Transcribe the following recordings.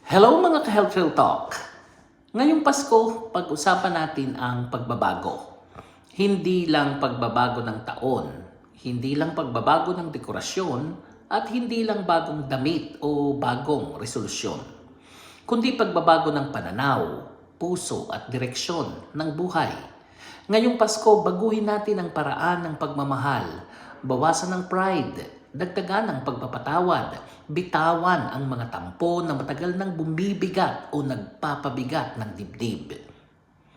Hello mga ka-Health Real Talk! Ngayong Pasko, pag-usapan natin ang pagbabago. Hindi lang pagbabago ng taon, hindi lang pagbabago ng dekorasyon, at hindi lang bagong damit o bagong resolusyon, kundi pagbabago ng pananaw, puso at direksyon ng buhay. Ngayong Pasko, baguhin natin ang paraan ng pagmamahal, bawasan ng pride, dagdagan ang pagpapatawad, bitawan ang mga tampo na matagal nang bumibigat o nagpapabigat ng dibdib.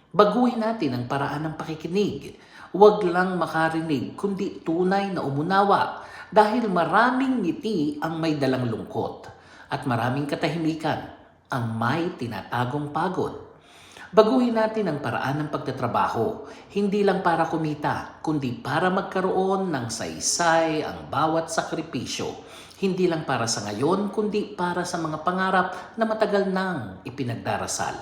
Baguhin natin ang paraan ng pakikinig. Huwag lang makarinig kundi tunay na umunawa dahil maraming ngiti ang may dalang lungkot at maraming katahimikan ang may tinatagong pagod. Baguhin natin ang paraan ng pagtatrabaho, hindi lang para kumita, kundi para magkaroon ng saysay ang bawat sakripisyo. Hindi lang para sa ngayon, kundi para sa mga pangarap na matagal nang ipinagdarasal.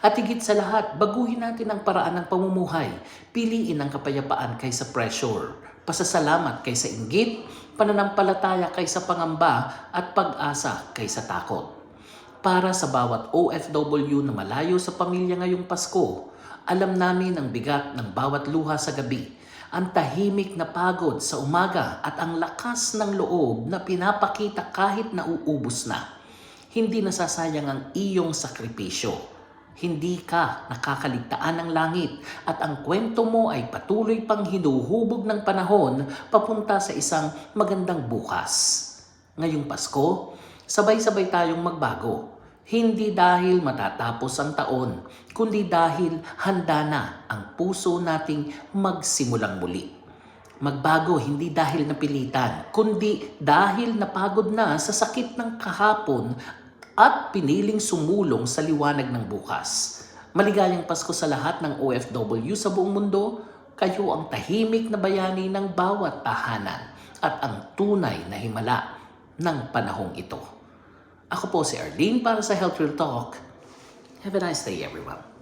At higit sa lahat, baguhin natin ang paraan ng pamumuhay. Piliin ang kapayapaan kaysa pressure, pasasalamat kaysa inggit, pananampalataya kaysa pangamba, at pag-asa kaysa takot. Para sa bawat OFW na malayo sa pamilya ngayong Pasko, alam namin ang bigat ng bawat luha sa gabi, ang tahimik na pagod sa umaga at ang lakas ng loob na pinapakita kahit nauubos na. Hindi nasasayang ang iyong sakripisyo. Hindi ka nakakaligtaan ng langit at ang kwento mo ay patuloy pang hinuhubog ng panahon papunta sa isang magandang bukas. Ngayong Pasko, sabay-sabay tayong magbago. Hindi dahil matatapos ang taon, kundi dahil handa na ang puso nating magsimulang muli. Magbago hindi dahil napilitan, kundi dahil napagod na sa sakit ng kahapon at piniling sumulong sa liwanag ng bukas. Maligayang Pasko sa lahat ng OFW sa buong mundo. Kayo ang tahimik na bayani ng bawat tahanan at ang tunay na himala ng panahong ito. Ako po si Arlene para sa Health Real Talk. Have a nice day everyone.